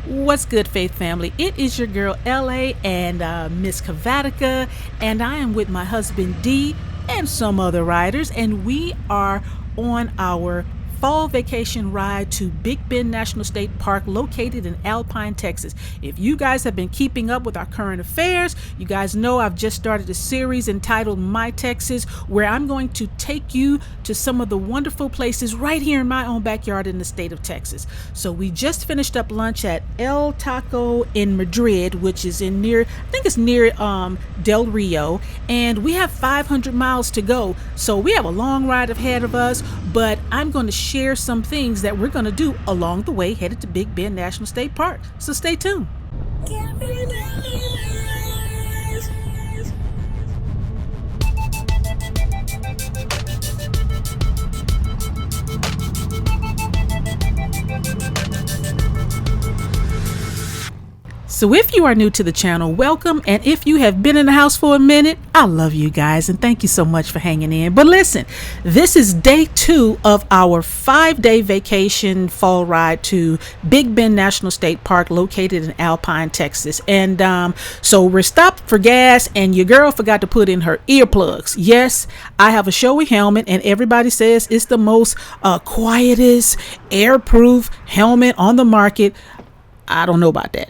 What's good, Faith family? It is your girl LA and Miss Kavatica, and I am with my husband D and some other riders, and we are on our fall vacation ride to Big Bend National State Park located in Alpine, Texas. If you guys have been keeping up with our current affairs, you guys know I've just started a series entitled My Texas, where I'm going to take you to some of the wonderful places right here in my own backyard in the state of Texas. So we just finished up lunch at El Taco in Madrid, which is I think it's near Del Rio, and we have 500 miles to go. So we have a long ride ahead of us, but I'm going to share some things that we're going to do along the way headed to Big Bend National State Park. So stay tuned. So if you are new to the channel, welcome. And if you have been in the house for a minute, I love you guys and thank you so much for hanging in. But listen, this is day 2 of our 5-day vacation fall ride to Big Bend National State Park located in Alpine, Texas. And so we're stopped for gas and your girl forgot to put in her earplugs. Yes, I have a showy helmet and everybody says it's the most quietest, airproof helmet on the market. I don't know about that.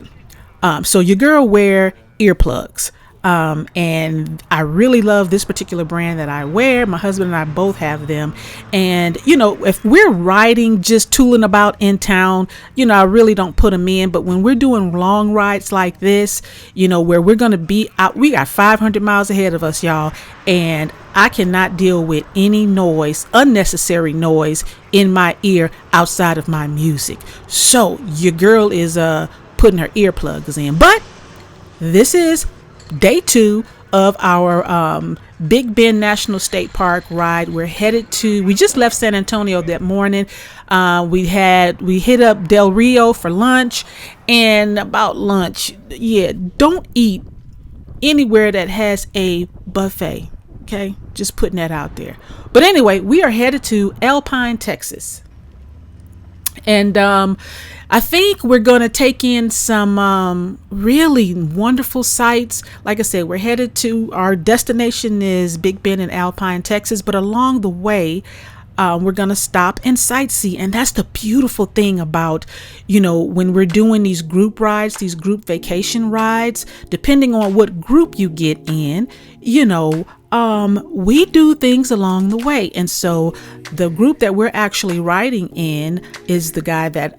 So your girl wear earplugs. And I really love this particular brand that I wear. My husband and I both have them. And, if we're riding, just tooling about in town, I really don't put them in. But when we're doing long rides like this, where we're going to be out, we got 500 miles ahead of us, y'all. And I cannot deal with any noise, unnecessary noise in my ear outside of my music. So your girl is, putting her earplugs in. But this is day 2 of our Big Bend National State Park ride. We just left San Antonio that morning. We hit up Del Rio for lunch. And about lunch, don't eat anywhere that has a buffet. Okay, just putting that out there. But anyway, we are headed to Alpine, Texas. And I think we're going to take in some really wonderful sights. Like I said, we're headed to our destination is Big Bend in Alpine, Texas. But along the way, we're going to stop and sightsee. And that's the beautiful thing about, when we're doing these group rides, these group vacation rides, depending on what group you get in, we do things along the way. And so the group that we're actually riding in is the guy that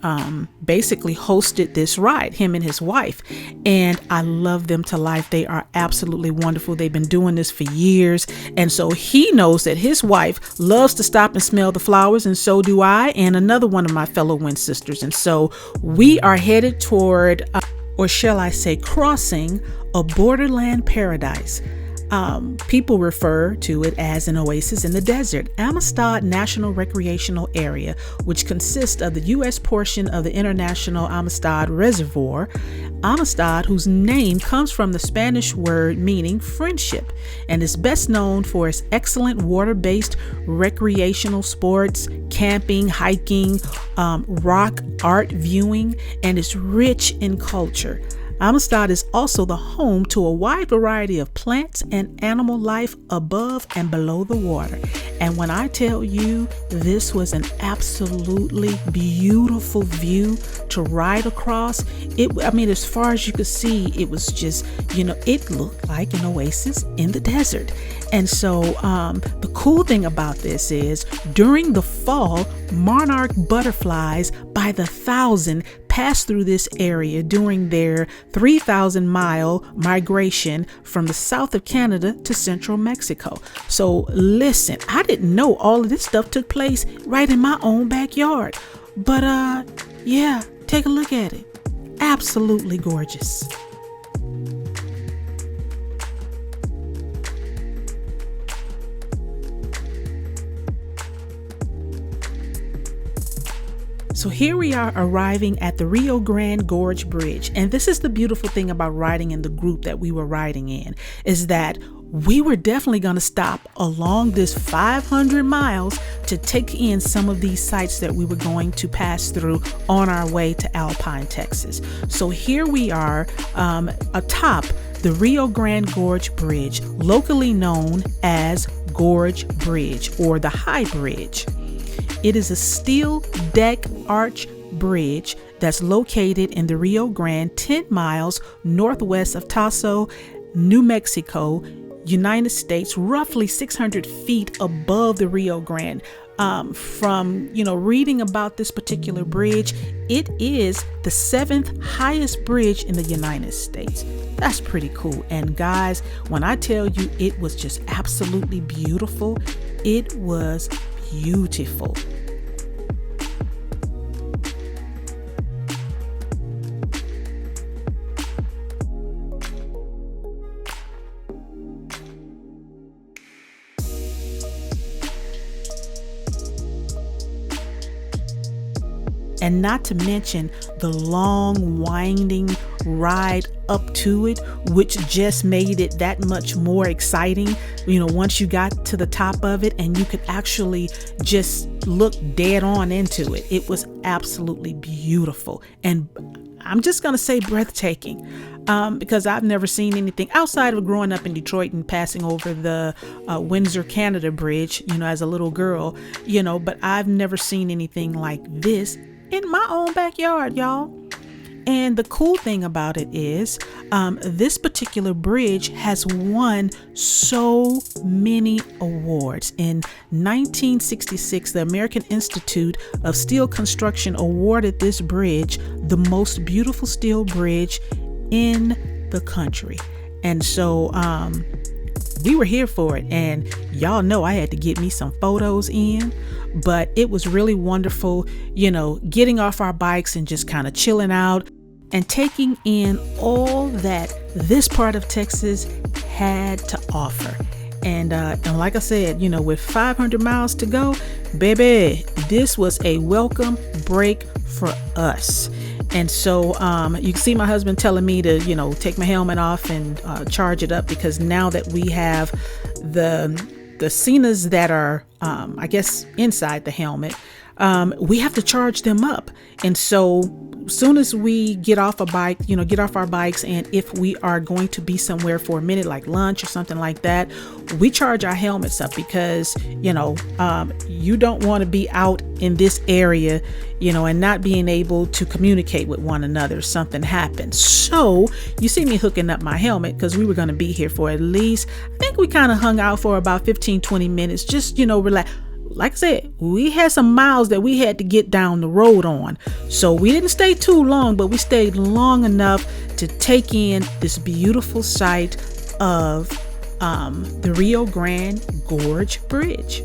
basically hosted this ride, him and his wife. And I love them to life. They are absolutely wonderful. They've been doing this for years. And so he knows that his wife loves to stop and smell the flowers. And so do I, and another one of my fellow Wind sisters. And so we are headed toward, or shall I say, crossing a borderland paradise. People refer to it as an oasis in the desert, Amistad National Recreational Area, which consists of the U.S. portion of the International Amistad Reservoir. Amistad, whose name comes from the Spanish word meaning friendship, and is best known for its excellent water-based recreational sports, camping, hiking, rock art viewing, and is rich in culture. Amistad is also the home to a wide variety of plants and animal life above and below the water. And when I tell you this was an absolutely beautiful view to ride across, as far as you could see, it was just, it looked like an oasis in the desert. And so the cool thing about this is during the fall, monarch butterflies by the thousand pass through this area during their 3,000-mile migration from the south of Canada to central Mexico. So listen, I didn't know all of this stuff took place right in my own backyard. But take a look at it. Absolutely gorgeous. So here we are arriving at the Rio Grande Gorge Bridge. And this is the beautiful thing about riding in the group that we were riding in, is that we were definitely going to stop along this 500 miles to take in some of these sites that we were going to pass through on our way to Alpine, Texas. So here we are atop the Rio Grande Gorge Bridge, locally known as Gorge Bridge or the High Bridge. It is a steel deck arch bridge that's located in the Rio Grande, 10 miles northwest of Tasso, New Mexico, United States, roughly 600 feet above the Rio Grande. From reading about this particular bridge, it is the 7th highest bridge in the United States. That's pretty cool. And guys, when I tell you it was just absolutely beautiful, it was beautiful. And not to mention the long winding ride up to it, which just made it that much more exciting. Once you got to the top of it and you could actually just look dead on into it. It was absolutely beautiful. And I'm just going to say breathtaking, because I've never seen anything outside of growing up in Detroit and passing over the Windsor, Canada bridge, as a little girl, but I've never seen anything like this in my own backyard, y'all. And the cool thing about it is this particular bridge has won so many awards. In 1966, the American Institute of Steel Construction awarded this bridge the most beautiful steel bridge in the country. And so we were here for it, and y'all know I had to get me some photos in, but it was really wonderful, getting off our bikes and just kind of chilling out and taking in all that this part of Texas had to offer. And like I said, with 500 miles to go, baby, this was a welcome break for us. And so you can see my husband telling me to, take my helmet off and charge it up, because now that we have the cenas that are, I guess, inside the helmet, we have to charge them up. And so as soon as we get off our bikes, and if we are going to be somewhere for a minute, like lunch or something like that, we charge our helmets up, because, you don't want to be out in this area, and not being able to communicate with one another if something happens. So you see me hooking up my helmet, because we were going to be here for at least, I think we kind of hung out for about 15-20 minutes, just, relax. Like I said, we had some miles that we had to get down the road on. So we didn't stay too long, but we stayed long enough to take in this beautiful sight of the Rio Grande Gorge Bridge.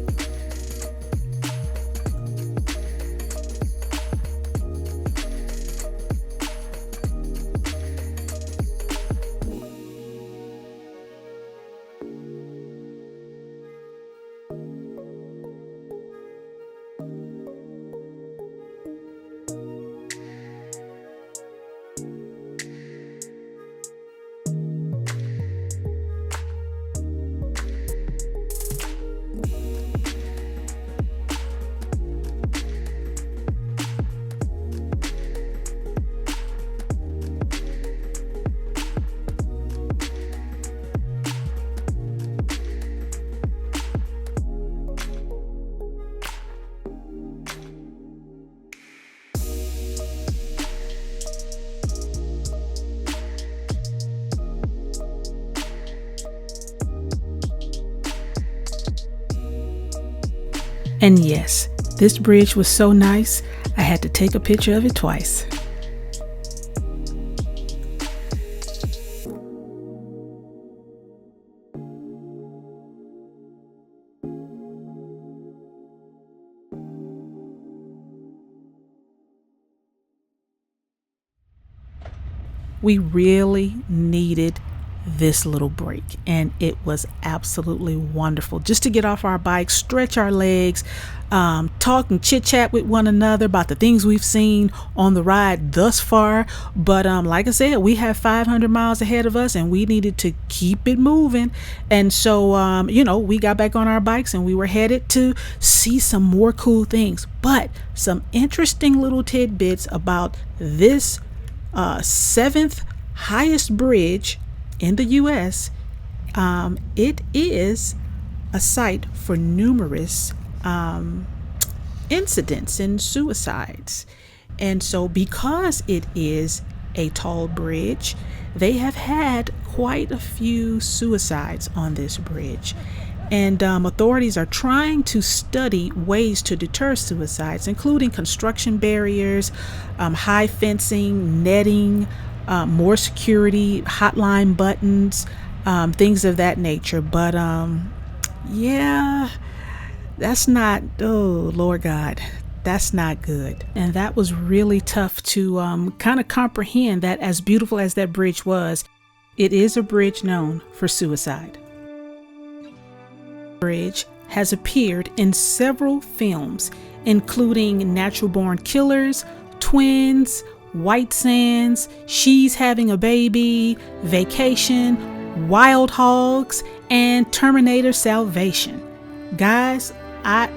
And yes, this bridge was so nice, I had to take a picture of it twice. We really needed this little break, and it was absolutely wonderful just to get off our bikes, stretch our legs, talk and chit chat with one another about the things we've seen on the ride thus far. But like I said, we have 500 miles ahead of us and we needed to keep it moving. And so we got back on our bikes and we were headed to see some more cool things. But some interesting little tidbits about this seventh highest bridge in the US. It is a site for numerous incidents and suicides. And so because it is a tall bridge, they have had quite a few suicides on this bridge. And authorities are trying to study ways to deter suicides, including construction barriers, high fencing, netting, more security, hotline buttons, things of that nature. But that's not, oh Lord God, that's not good. And that was really tough to kind of comprehend, that as beautiful as that bridge was, it is a bridge known for suicide. Bridge has appeared in several films, including Natural Born Killers, Twins, White Sands, She's Having a Baby, Vacation, Wild Hogs, and Terminator Salvation. Guys, I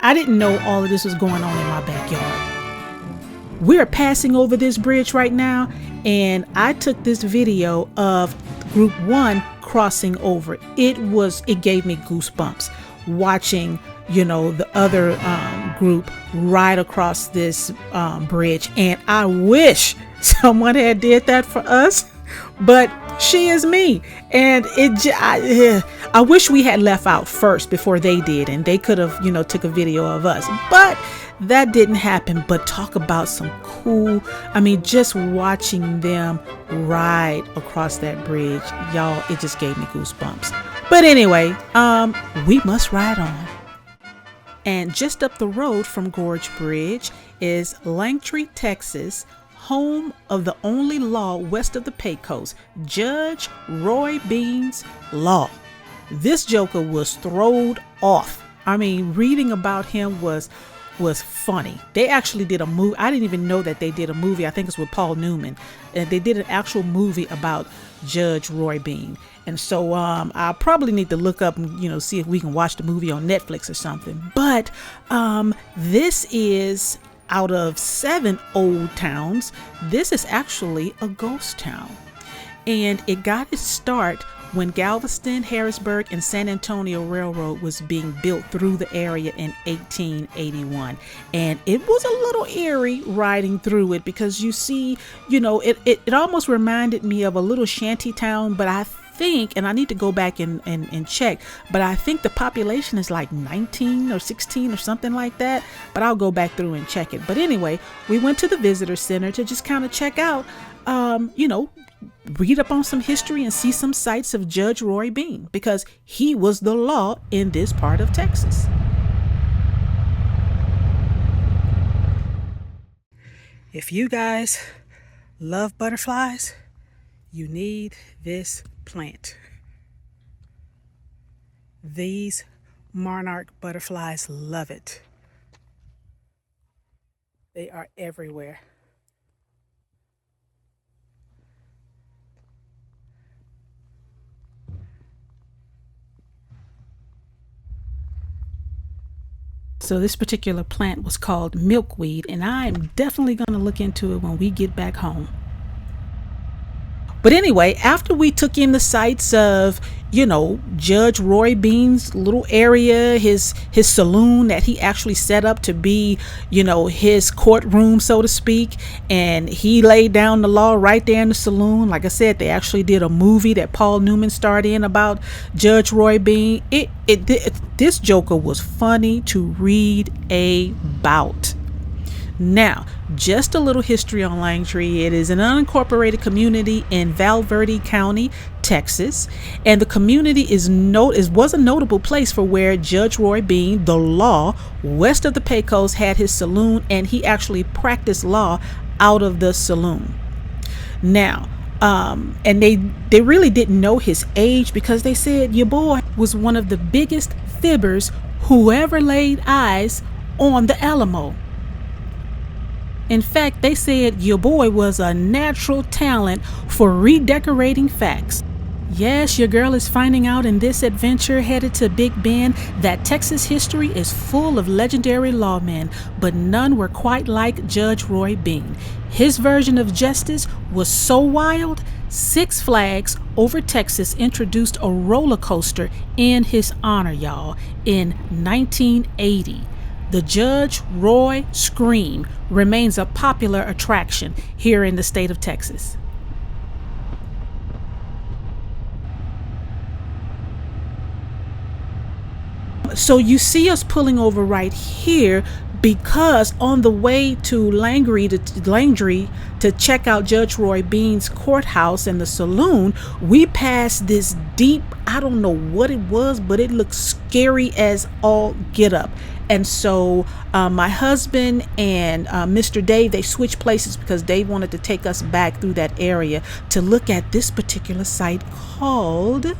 didn't know all of this was going on in my backyard. We're passing over this bridge right now, and I took this video of Group 1 crossing over. It gave me goosebumps watching, the other group ride across this bridge, and I wish someone had did that for us, but she is me, and I wish we had left out first before they did, and they could have took a video of us, but that didn't happen. But talk about some cool, just watching them ride across that bridge, y'all, it just gave me goosebumps. But anyway, we must ride on. And just up the road from Gorge Bridge is Langtry, Texas, home of the only law west of the Pecos, Judge Roy Bean's Law. This joker was throwed off. Reading about him was funny. They actually did a movie. I didn't even know that they did a movie. I think it's with Paul Newman. And they did an actual movie about Judge Roy Bean. And so I probably need to look up and see if we can watch the movie on Netflix or something. But this is, out of 7 old towns, this is actually a ghost town. And it got its start when Galveston, Harrisburg, and San Antonio Railroad was being built through the area in 1881. And it was a little eerie riding through it, because you see, it almost reminded me of a little shanty town, but I think, and I need to go back and check, but I think the population is like 19 or 16 or something like that, but I'll go back through and check it. But anyway, we went to the visitor center to just kind of check out, read up on some history and see some sights of Judge Roy Bean, because he was the law in this part of Texas. If you guys love butterflies, you need this plant. These monarch butterflies love it. They are everywhere. So this particular plant was called milkweed, and I'm definitely going to look into it when we get back home. But anyway, after we took in the sights of, Judge Roy Bean's little area, his saloon that he actually set up to be, his courtroom, so to speak, and he laid down the law right there in the saloon. Like I said, they actually did a movie that Paul Newman starred in about Judge Roy Bean. This joker was funny to read about. Now, just a little history on Langtry. It is an unincorporated community in Val Verde County, Texas, and the community was a notable place for where Judge Roy Bean, the law west of the Pecos, had his saloon, and he actually practiced law out of the saloon. Now, And they really didn't know his age, because they said your boy was one of the biggest fibbers who ever laid eyes on the Alamo. In fact, they said your boy was a natural talent for redecorating facts. Yes, your girl is finding out in this adventure headed to Big Bend that Texas history is full of legendary lawmen, but none were quite like Judge Roy Bean. His version of justice was so wild, Six Flags Over Texas introduced a roller coaster in his honor, y'all, in 1980. The Judge Roy Scream remains a popular attraction here in the state of Texas. So you see us pulling over right here because on the way to Langry to check out Judge Roy Bean's courthouse and the saloon, we passed this deep, I don't know what it was, but it looked scary as all get up. And so my husband and Mr. Dave, they switched places because Dave wanted to take us back through that area to look at this particular site called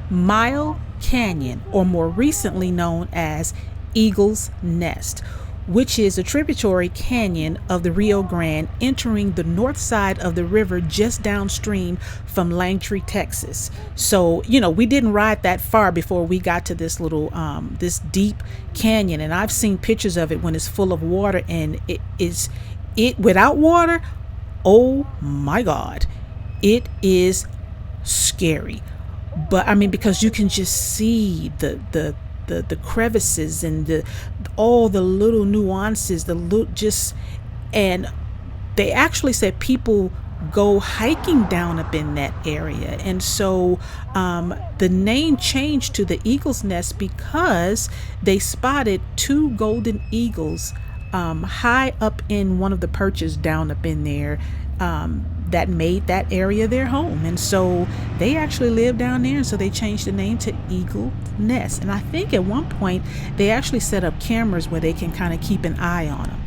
Mile Canyon, or more recently known as Eagle's Nest, which is a tributary canyon of the Rio Grande entering the north side of the river just downstream from Langtree, Texas. So, we didn't ride that far before we got to this little, this deep canyon. And I've seen pictures of it when it's full of water, and it without water, oh my God, it is scary. But I mean, because you can just see the crevices and all the little nuances, and they actually said people go hiking down up in that area. And so the name changed to the Eagle's Nest because they spotted two golden eagles high up in one of the perches down up in there, that made that area their home. And so they actually live down there, and so they changed the name to Eagle Nest. And I think at one point they actually set up cameras where they can kind of keep an eye on them.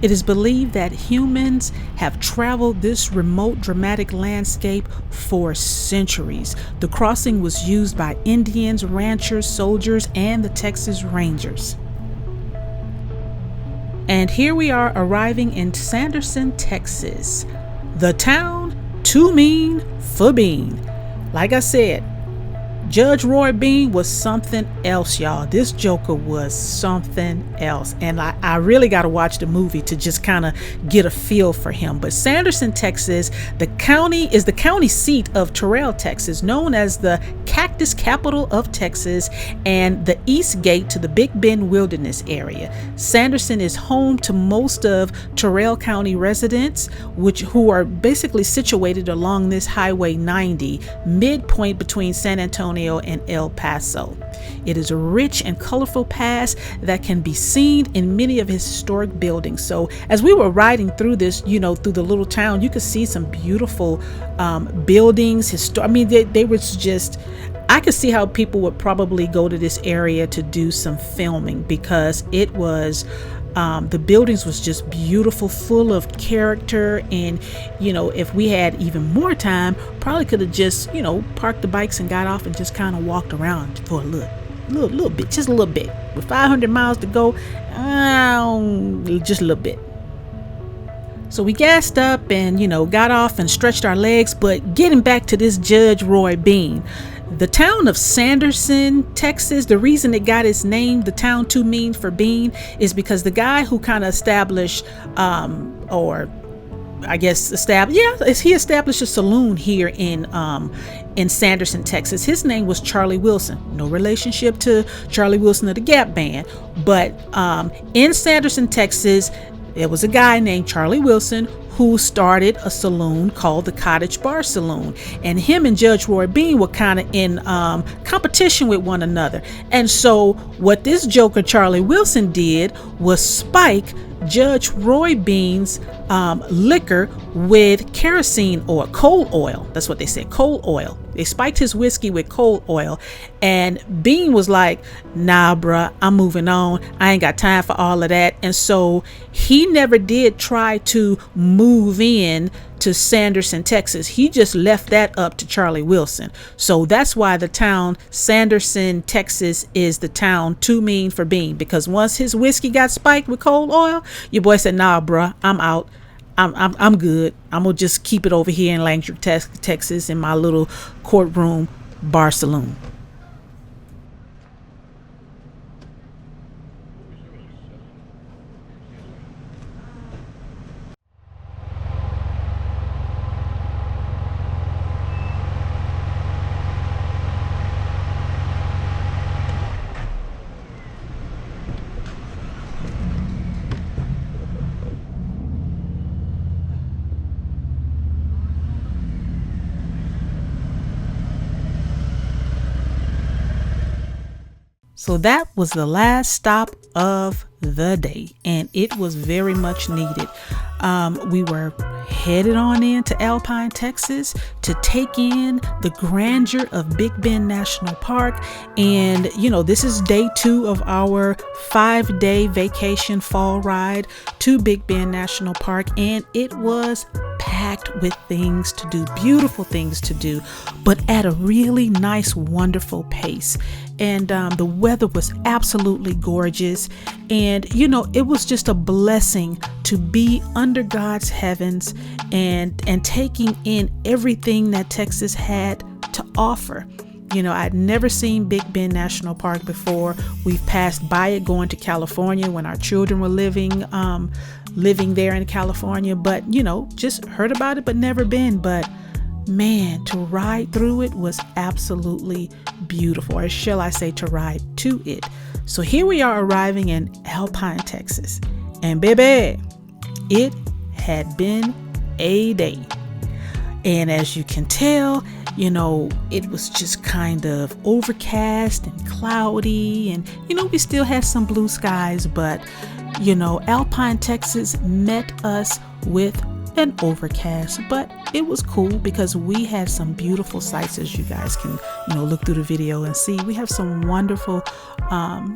It is believed that humans have traveled this remote, dramatic landscape for centuries. The crossing was used by Indians, ranchers, soldiers, and the Texas Rangers. And here we are arriving in Sanderson, Texas, the town too mean for Bean. Like I said, Judge Roy Bean was something else, y'all. This Joker was something else. And I really got to watch the movie to just kind of get a feel for him. But Sanderson, Texas, the county seat of Terrell, Texas, known as the Cactus Capital of Texas and the East Gate to the Big Bend Wilderness area. Sanderson is home to most of Terrell County residents, who are basically situated along this Highway 90, midpoint between San Antonio and El Paso. It is a rich and colorful pass that can be seen in many of his historic buildings. So as we were riding through this, through the little town, you could see some beautiful buildings. They were just, I could see how people would probably go to this area to do some filming, because it was the buildings was just beautiful, full of character. And if we had even more time, probably could have just parked the bikes and got off and just kind of walked around for a little bit, just a little bit. With 500 miles to go, just a little bit. So we gassed up and got off and stretched our legs. But getting back to this Judge Roy Bean, the town of Sanderson, Texas, the reason it got its name, the town too mean for Bean, is because the guy who kind of established, he established a saloon here in Sanderson, Texas. His name was Charlie Wilson. No relationship to Charlie Wilson of the Gap Band, but in Sanderson, Texas, there was a guy named Charlie Wilson who started a saloon called the Cottage Bar Saloon, and him and Judge Roy Bean were kind of in competition with one another. And so what this joker Charlie Wilson did was spike Judge Roy Bean's liquor with kerosene or coal oil. That's what they said, coal oil. They spiked his whiskey with coal oil, and Bean was like, nah, bruh, I'm moving on. I ain't got time for all of that. And so he never did try to move in to Sanderson, Texas. He just left that up to Charlie Wilson. So that's why the town Sanderson, Texas is the town too mean for Bean, because once his whiskey got spiked with coal oil, your boy said, nah, bruh, I'm out. I'm good. I'm gonna just keep it over here in Langford, Texas, in my little courtroom bar saloon. So that was the last stop of the day, and it was very much needed. We were headed on into Alpine, Texas to take in the grandeur of Big Bend National Park. And, this is day 2 of our 5-day vacation fall ride to Big Bend National Park. And it was packed with things to do, beautiful things to do, but at a really nice, wonderful pace. And the weather was absolutely gorgeous. And, it was just a blessing to be under God's heavens and taking in everything that Texas had to offer. I'd never seen Big Bend National Park before. We've passed by it going to California when our children were living there in California, but, just heard about it, but never been. But man, to ride through it was absolutely beautiful, or shall I say to ride to it. So here we are arriving in Alpine, Texas, and baby, it had been a day. And as you can tell, it was just kind of overcast and cloudy, and we still had some blue skies, but Alpine, Texas met us with an overcast, but it was cool because we had some beautiful sights, as you guys can look through the video and see. We have some wonderful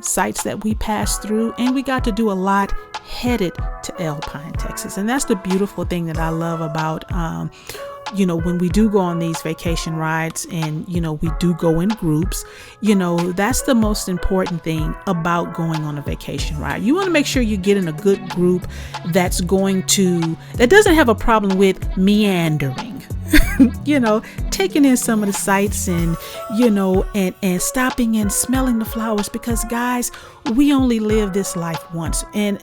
sights that we passed through, and we got to do a lot headed to Alpine, Texas. And that's the beautiful thing that I love about when we do go on these vacation rides, and we do go in groups, that's the most important thing about going on a vacation ride. You want to make sure you get in a good group that doesn't have a problem with meandering. Taking in some of the sights and and stopping and smelling the flowers, because guys, we only live this life once. And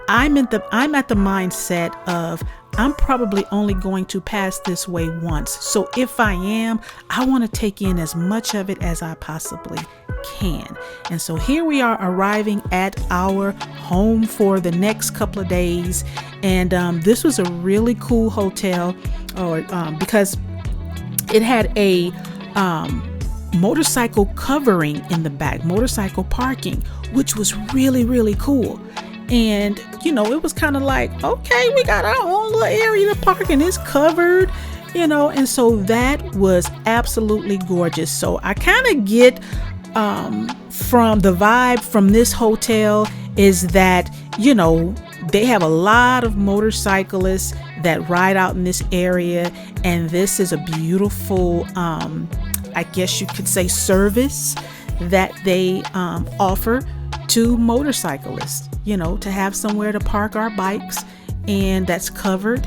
I'm at the mindset of I'm probably only going to pass this way once. So if I am, I want to take in as much of it as I possibly can. And so here we are arriving at our home for the next couple of days. And this was a really cool hotel, because it had a motorcycle covering in the back, motorcycle parking, which was really, really cool. And, it was kind of like, okay, we got our own little area to park and it's covered, and so that was absolutely gorgeous. So I kind of get from the vibe from this hotel is that, they have a lot of motorcyclists that ride out in this area. And this is a beautiful, I guess you could say, service that they offer to motorcyclists, to have somewhere to park our bikes, and that's covered.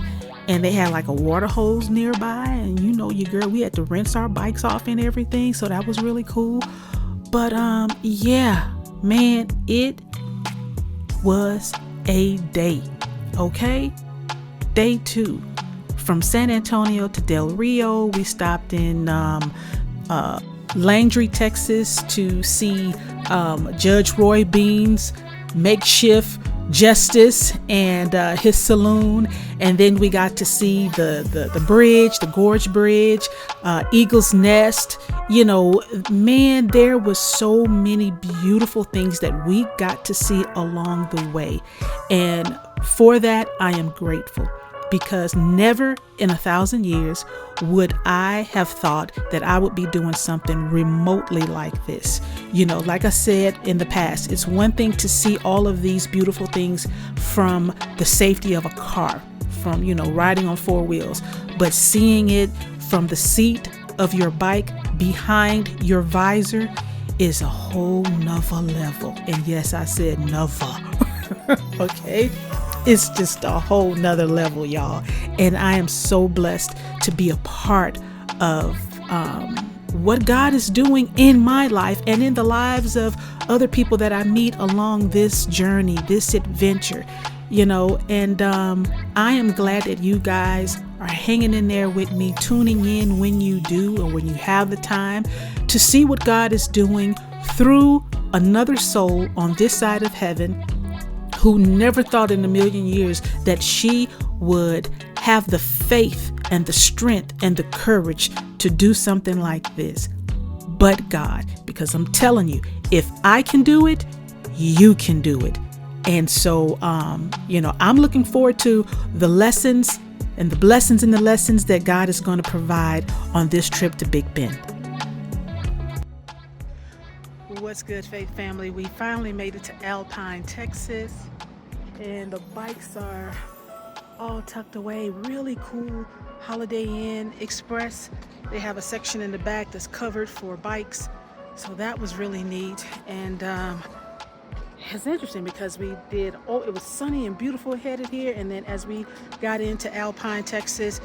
And they had like a water hose nearby, and your girl, we had to rinse our bikes off and everything. So that was really cool. But yeah, man, it was a day. Okay, day 2 from San Antonio to Del Rio. We stopped in Langry, Texas to see Judge Roy Bean's makeshift justice and his saloon. And then we got to see the bridge, the Gorge Bridge, Eagle's Nest. Man, there was so many beautiful things that we got to see along the way. And for that, I am grateful. because never in 1,000 years would I have thought that I would be doing something remotely like this. You know, like I said in the past, it's one thing to see all of these beautiful things from the safety of a car, from, you know, riding on four wheels, but seeing it from the seat of your bike behind your visor is a whole nother level. And yes, I said nother. Okay, it's just a whole nother level, y'all. And I am so blessed to be a part of what God is doing in my life and in the lives of other people that I meet along this journey, this adventure, you know. And I am glad that you guys are hanging in there with me, tuning in when you do or when you have the time to see what God is doing through another soul on this side of heaven, who never thought in a million years that she would have the faith and the strength and the courage to do something like this. But God, because I'm telling you, if I can do it, you can do it. And so, you know, I'm looking forward to the lessons and the blessings and the lessons that God is going to provide on this trip to Big Bend. What's good, Faith family? We finally made it to Alpine, Texas, and the bikes are all tucked away. Really cool Holiday Inn Express. They have a section in the back that's covered for bikes, so that was really neat. And it's interesting because we did, it was sunny and beautiful headed here, and then as we got into Alpine, Texas,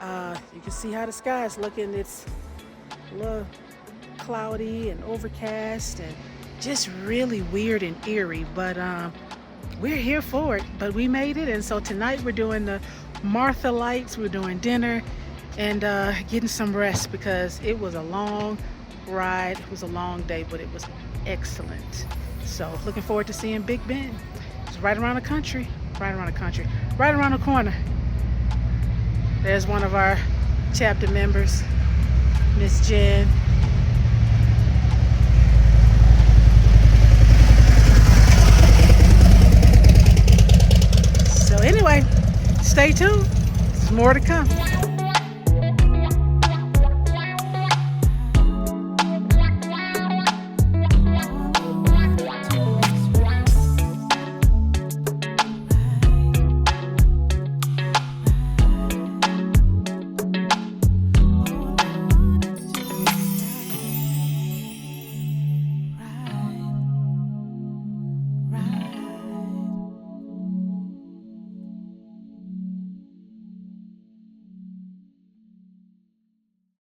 you can see how the sky is looking. It's a little cloudy and overcast and just really weird and eerie, but we're here for it. But we made it, and so tonight we're doing the Martha Lights. We're doing dinner and getting some rest because it was a long ride. It was a long day, but it was excellent. So looking forward to seeing Big Bend. It's right around the country, right around the corner. There's one of our chapter members, Miss Jen. So anyway, stay tuned. There's more to come.